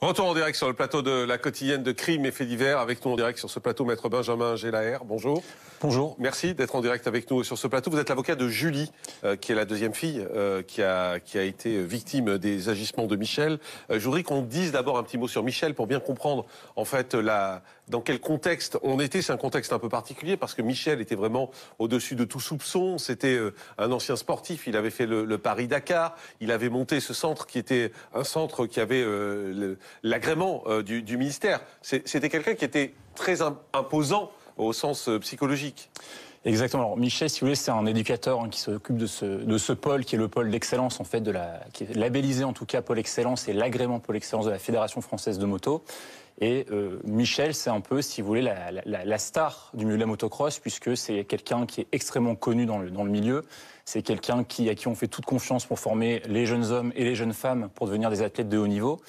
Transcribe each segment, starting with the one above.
Retour en direct sur le plateau de la quotidienne de Crimes et Faits divers. Avec nous en direct sur ce plateau, Maître Benjamin Gelaer. Bonjour. Bonjour. Merci d'être en direct avec nous sur ce plateau. Vous êtes l'avocat de Julie, qui est la deuxième fille qui a été victime des agissements de Michel. Je voudrais qu'on dise d'abord un petit mot sur Michel pour bien comprendre en fait dans quel contexte on était. C'est un contexte un peu particulier parce que Michel était vraiment au-dessus de tout soupçon. C'était un ancien sportif. Il avait fait le Paris-Dakar. Il avait monté ce centre qui était un centre qui avait l'agrément du ministère. C'était quelqu'un qui était très imposant au sens psychologique. Exactement. Alors Michel, si vous voulez, c'est un éducateur qui s'occupe de ce pôle qui est le pôle d'excellence en fait qui est labellisé en tout cas pôle excellence et l'agrément pôle excellence de la Fédération française de moto. Et Michel, c'est un peu, si vous voulez, la star du milieu de la motocross, puisque c'est quelqu'un qui est extrêmement connu dans le milieu. C'est quelqu'un à qui on fait toute confiance pour former les jeunes hommes et les jeunes femmes pour devenir des athlètes de haut niveau.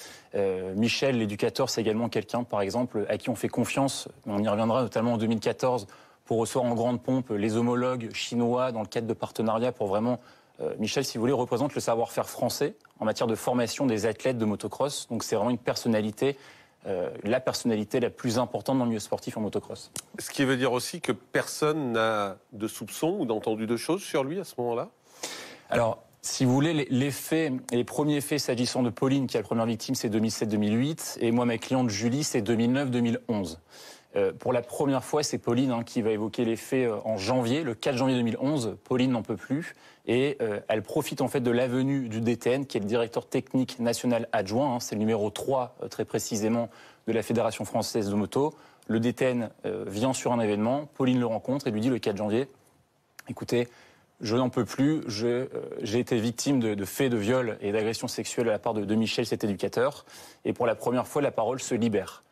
Michel, l'éducateur, c'est également quelqu'un, par exemple, à qui on fait confiance. On y reviendra notamment en 2014 pour recevoir en grande pompe les homologues chinois dans le cadre de partenariats pour vraiment... Michel, si vous voulez, représente le savoir-faire français en matière de formation des athlètes de motocross. Donc c'est vraiment une personnalité... la personnalité la plus importante dans le milieu sportif en motocross. Ce qui veut dire aussi que personne n'a de soupçons ou d'entendu de choses sur lui à ce moment-là? Alors, si vous voulez, les premiers faits s'agissant de Pauline, qui est la première victime, c'est 2007-2008, et moi, ma cliente Julie, c'est 2009-2011. Pour la première fois, c'est Pauline qui va évoquer les faits en janvier, le 4 janvier 2011. Pauline n'en peut plus et elle profite en fait de l'avenue du DTN, qui est le directeur technique national adjoint. C'est le numéro 3 très précisément de la Fédération française de moto. Le DTN vient sur un événement, Pauline le rencontre et lui dit le 4 janvier, écoutez, je n'en peux plus, j'ai été victime de faits de viol et d'agression sexuelle à la part de Michel, cet éducateur. Et pour la première fois, la parole se libère.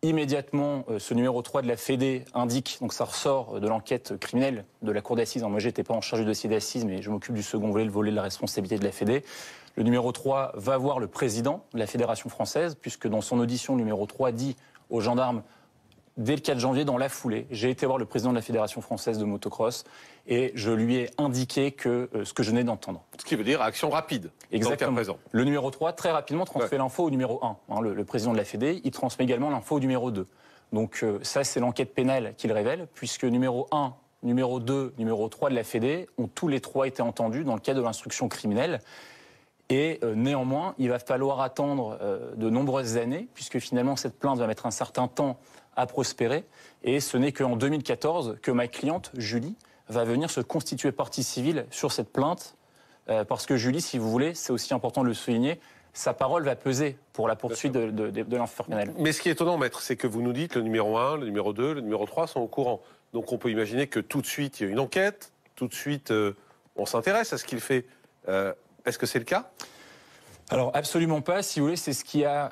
Immédiatement, ce numéro 3 de la Fédé indique, donc ça ressort de l'enquête criminelle de la cour d'assises. Moi, j'étais pas en charge du dossier d'assises, mais je m'occupe du second volet, le volet de la responsabilité de la Fédé. Le numéro 3 va voir le président de la Fédération française, puisque dans son audition, le numéro 3 dit aux gendarmes, dès le 4 janvier, dans la foulée, j'ai été voir le président de la Fédération française de motocross et je lui ai indiqué ce que je venais d'entendre. Ce qui veut dire action rapide. Exactement. Dans le cas présent. Le numéro 3, très rapidement, transmet l'info au numéro 1. Le président de la Fédé, il transmet également l'info au numéro 2. Donc ça, c'est l'enquête pénale qui le révèle, puisque numéro 1, numéro 2, numéro 3 de la Fédé ont tous les trois été entendus dans le cadre de l'instruction criminelle. Et néanmoins, il va falloir attendre de nombreuses années, puisque finalement, cette plainte va mettre un certain temps à prospérer. Et ce n'est qu'en 2014 que ma cliente, Julie, va venir se constituer partie civile sur cette plainte. Parce que Julie, si vous voulez, c'est aussi important de le souligner, sa parole va peser pour la poursuite de l'affaire pénale. Mais ce qui est étonnant, maître, c'est que vous nous dites le numéro 1, le numéro 2, le numéro 3 sont au courant. Donc on peut imaginer que tout de suite, il y a une enquête, tout de suite, on s'intéresse à ce qu'il fait. Est-ce que c'est le cas ? Alors absolument pas, si vous voulez, c'est ce qui a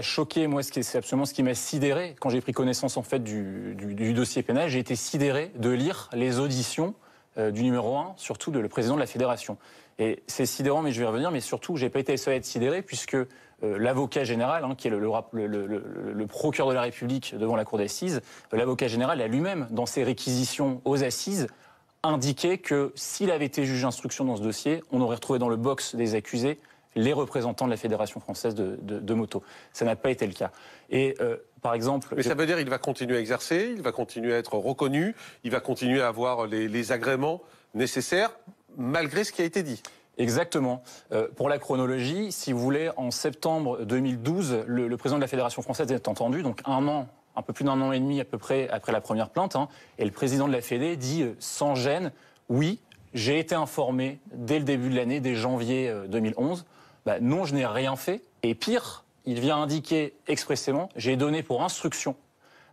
choqué, moi, c'est absolument ce qui m'a sidéré quand j'ai pris connaissance en fait du dossier pénal. J'ai été sidéré de lire les auditions du numéro 1, surtout le président de la Fédération. Et c'est sidérant, mais je vais revenir, mais surtout, j'ai pas été seul à être sidéré, puisque l'avocat général, qui est le procureur de la République devant la cour d'assises, l'avocat général a lui-même, dans ses réquisitions aux assises, indiqué que s'il avait été juge d'instruction dans ce dossier, on aurait retrouvé dans le box des accusés les représentants de la Fédération française de moto. Ça n'a pas été le cas. Et par exemple... Mais ça veut dire qu'il va continuer à exercer, il va continuer à être reconnu, il va continuer à avoir les agréments nécessaires, malgré ce qui a été dit. Exactement. Pour la chronologie, si vous voulez, en septembre 2012, le président de la Fédération française est entendu, donc un peu plus d'un an et demi à peu près après la première plainte, et le président de la Fédé dit sans gêne, oui, j'ai été informé dès le début de l'année, dès janvier 2011, non, je n'ai rien fait. Et pire, il vient indiquer expressément, j'ai donné pour instruction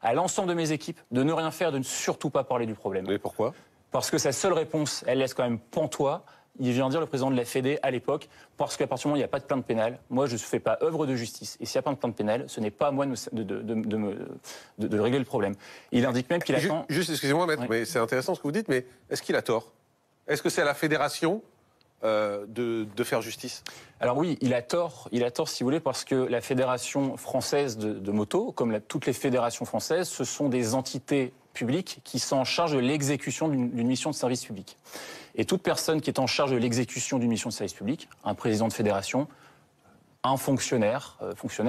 à l'ensemble de mes équipes de ne rien faire, de ne surtout pas parler du problème. Mais pourquoi ? Parce que sa seule réponse, elle laisse quand même pantois. Il vient dire, le président de la Fédé, à l'époque, parce qu'à partir du moment où il n'y a pas de plainte pénale, moi, je ne fais pas œuvre de justice. Et s'il n'y a pas de plainte pénale, ce n'est pas à moi de régler le problème. Il indique même qu'il attend... Juste, excusez-moi, maître, mais c'est intéressant ce que vous dites, mais est-ce qu'il a tort ? Est-ce que c'est à la Fédération de faire justice? Alors oui, il a tort, si vous voulez, parce que la Fédération française de moto, comme toutes les fédérations françaises, ce sont des entités publiques qui sont en charge de l'exécution d'une mission de service public. Et toute personne qui est en charge de l'exécution d'une mission de service public, un président de fédération, un fonctionnaire,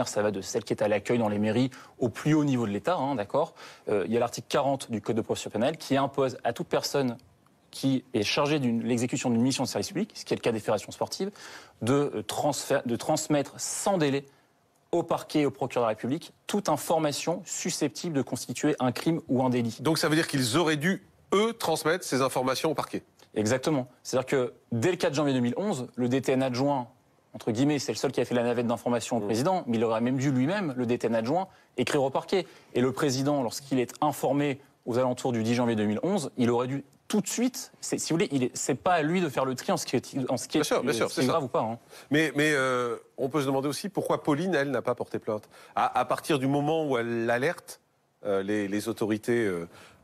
ça va de celle qui est à l'accueil dans les mairies au plus haut niveau de l'État, d'accord. Il y a l'article 40 du Code de procédure pénale qui impose à toute personne qui est chargée de l'exécution d'une mission de service public, ce qui est le cas des fédérations sportives, de transmettre sans délai au parquet et au procureur de la République toute information susceptible de constituer un crime ou un délit. Donc ça veut dire qu'ils auraient dû, eux, transmettre ces informations au parquet? Exactement. C'est-à-dire que dès le 4 janvier 2011, le DTN adjoint, entre guillemets, c'est le seul qui a fait la navette d'information au président, mais il aurait même dû lui-même, le DTN adjoint, écrire au parquet. Et le président, lorsqu'il est informé aux alentours du 10 janvier 2011, il aurait dû tout de suite, si vous voulez, c'est pas à lui de faire le tri en ce qui est, c'est grave ou pas. Hein. Mais on peut se demander aussi pourquoi Pauline, elle, n'a pas porté plainte. À partir du moment où elle alerte les autorités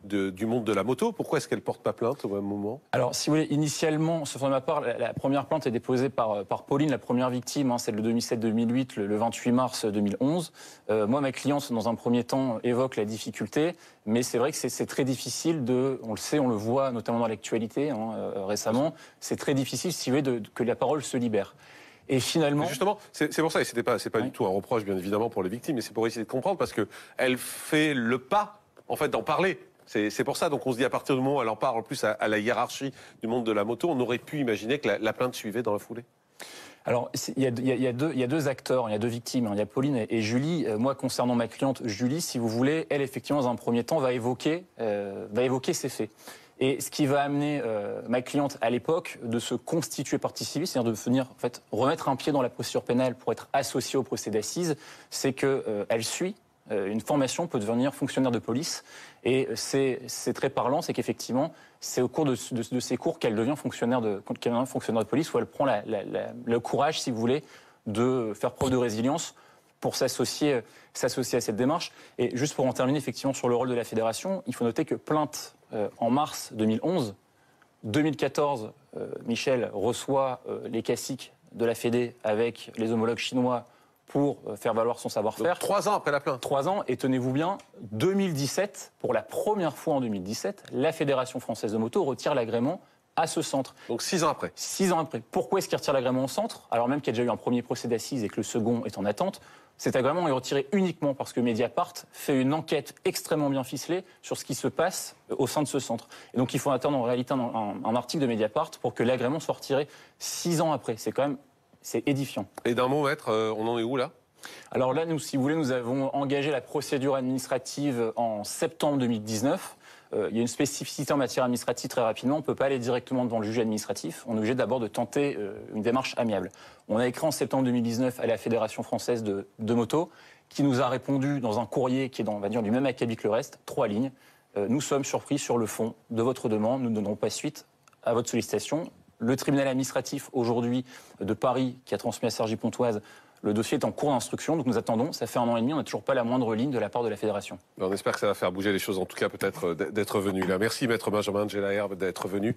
du monde de la moto, pourquoi est-ce qu'elle ne porte pas plainte au même moment? Alors, si vous voulez, initialement, sauf de ma part, la première plainte est déposée par Pauline, la première victime, celle de 2007-2008, le 28 mars 2011. Moi, ma cliente, dans un premier temps, évoque la difficulté, mais c'est vrai que c'est très difficile on le sait, on le voit notamment dans l'actualité récemment, c'est très difficile, si vous voulez, que la parole se libère. Et finalement, justement, c'est pour ça, et c'est pas du tout un reproche, bien évidemment, pour les victimes, mais c'est pour essayer de comprendre, parce que elle fait le pas, en fait, d'en parler. C'est pour ça, donc on se dit, à partir du moment où elle en parle, en plus à la hiérarchie du monde de la moto, on aurait pu imaginer que la plainte suivait dans la foulée. Alors, il y a deux acteurs, il y a deux victimes, il y a Pauline et Julie. Moi, concernant ma cliente Julie, si vous voulez, elle, effectivement, dans un premier temps, va évoquer ces faits. Et ce qui va amener ma cliente à l'époque de se constituer partie civile, c'est-à-dire de venir en fait, remettre un pied dans la procédure pénale pour être associée au procès d'assises, c'est qu'elle suit une formation pour devenir fonctionnaire de police. Et c'est très parlant, c'est qu'effectivement, c'est au cours de ces cours qu'elle devient fonctionnaire de police, où elle prend le courage, si vous voulez, de faire preuve de résilience pour s'associer à cette démarche. Et juste pour en terminer effectivement sur le rôle de la fédération, il faut noter que plainte en mars 2011, 2014, Michel reçoit les caciques de la Fédé avec les homologues chinois pour faire valoir son savoir-faire. 3 ans après la plainte. 3 ans, et tenez-vous bien, 2017, pour la première fois en 2017, la Fédération française de moto retire l'agrément à ce centre. Donc 6 ans après. 6 ans après. Pourquoi est-ce qu'il retire l'agrément au centre, alors même qu'il y a déjà eu un premier procès d'assises et que le second est en attente? Cet agrément est retiré uniquement parce que Mediapart fait une enquête extrêmement bien ficelée sur ce qui se passe au sein de ce centre. Et donc il faut attendre en réalité un article de Mediapart pour que l'agrément soit retiré 6 ans après. C'est édifiant. Et d'un mot, maître, on en est où là? Alors là, nous, si vous voulez, nous avons engagé la procédure administrative en septembre 2019. Il y a une spécificité en matière administrative très rapidement. On ne peut pas aller directement devant le juge administratif. On est obligé d'abord de tenter une démarche amiable. On a écrit en septembre 2019 à la Fédération française de moto, qui nous a répondu dans un courrier qui est, on va dire, du même acabit que le reste, 3 lignes. Nous sommes surpris sur le fond de votre demande. Nous ne donnerons pas suite à votre sollicitation. Le tribunal administratif aujourd'hui de Paris, qui a transmis à Cergy Pontoise, le dossier est en cours d'instruction, donc nous attendons. Ça fait 1 an et demi, on n'a toujours pas la moindre ligne de la part de la Fédération. On espère que ça va faire bouger les choses, en tout cas peut-être d'être venu là. Merci maître Benjamin Gelaher d'être venu.